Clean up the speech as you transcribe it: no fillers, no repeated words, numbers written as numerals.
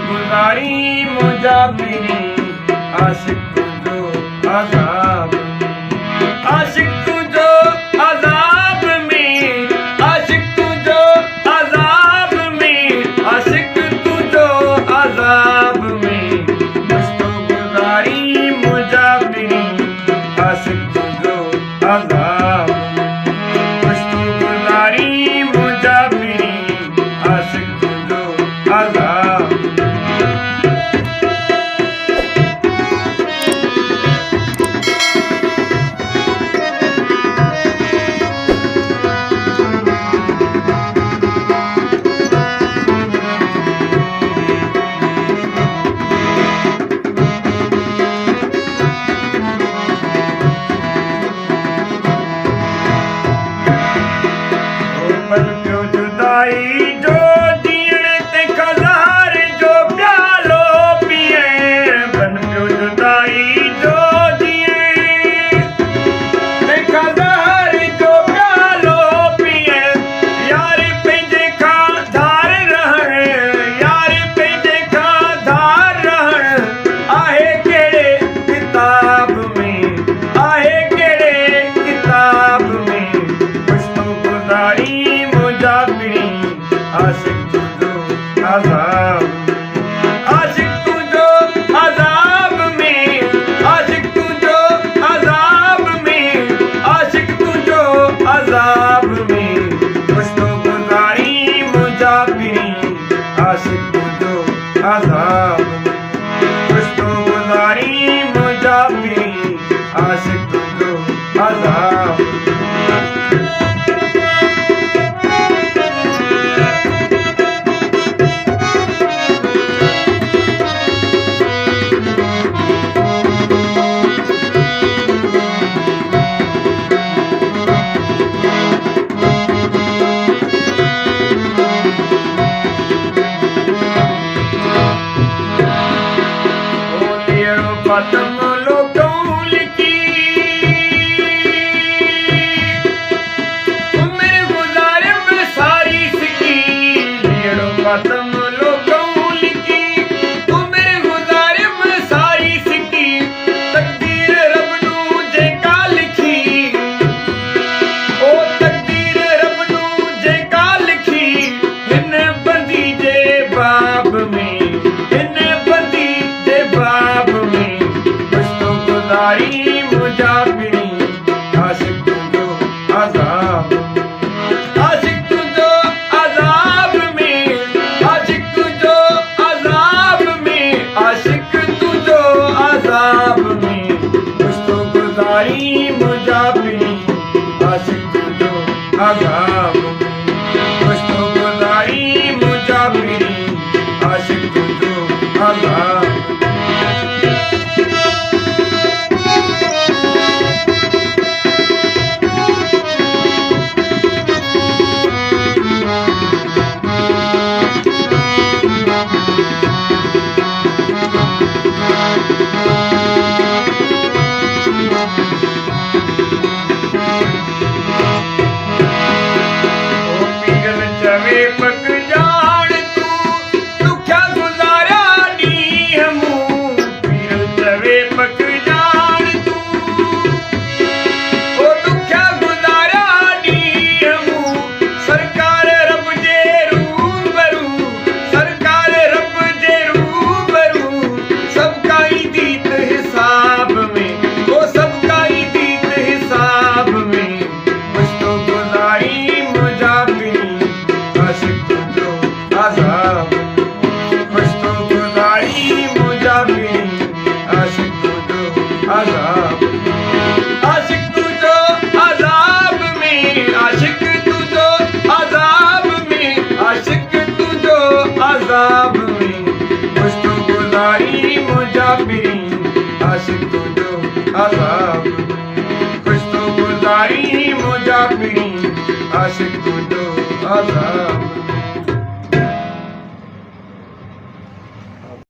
गुजारी मुजाफिरी आशिक तुझो अज़ाब आशिक तुझो अज़ाब में आशिक तुझो अज़ाब में आशिक तुझो अज़ाब में मुझको गुजारी मुजाफिरी आशिक तुझो अज़ाब मुझको गुजारी मुजाफिरी आशिक तुझो अज़ाब पल क्यों जुदाई जो जीण ते खज़ार जो प्यालो पिए पल क्यों जुदाई जो जीण ते खज़ार जो प्यालो पिए यार पंहिंजे खां धार रहण यार पंहिंजे खां धार रहण आहे कहिड़े किताब में आहे कहिड़े किताब में मुझको गुज़ारी मुजाफिरी आशिक तुझो अज़ाब आशिक तुझो अज़ाब में आशिक तुझो अज़ाब में आशिक तुझो अज़ाब में मुझको गुज़ारी मुजाफिरी आशिक तुझो अज़ाब मुझको गुज़ारी मुजाफिरी आशिक तुझो अज़ाब पतम लोगों लिखी उम्र गुजारिम सारी सिकी लेड़ो पतम लोगों लिखी उम्र गुजारिम सारी सिकी तकदीर रब नू जेका लिखी ओ तकदीर रब नू जेका लिखी हिन बंदी जे बाब में हिन बंदी जे बाब में गुज़ारी मुजाफिरी आशिक तुझो अज़ाब आशिक तुझो अज़ाब में आशिक तुझो अज़ाब में आशिक तुझो अज़ाब में मुझको गुज़ारी मुजाफिरी आशिक तुझो अज़ाब मुझको गुज़ारी मुजाफिरी आशिक तुझो अज़ाब चवे पक जान तू दुखिया गुज़ारिया ॾींहं मूं पीर चवे पक जान तू ओ दुखिया गुज़ारिया ॾींहं मूं सरकार रब जे रूबरू सरकार रब जे रूबरू सभु काई दीत हिसाब में ओ सभु काई दीत हिसाब में मुझको गुज़ारी मुजाफिरी आशिक तुझो अज़ाब मुझको गुज़ारी मुजाफिरी आशिक तुझो अज़ाब आशिक तुझो अज़ाब में आशिक तुझो अज़ाब में आशिक तुझो अज़ाब में मुझको गुज़ारी मुजाफिरी आशिक तुझो अज़ाब मुझको गुज़ारी मुजाफिरी आशिक तुझो अज़ाब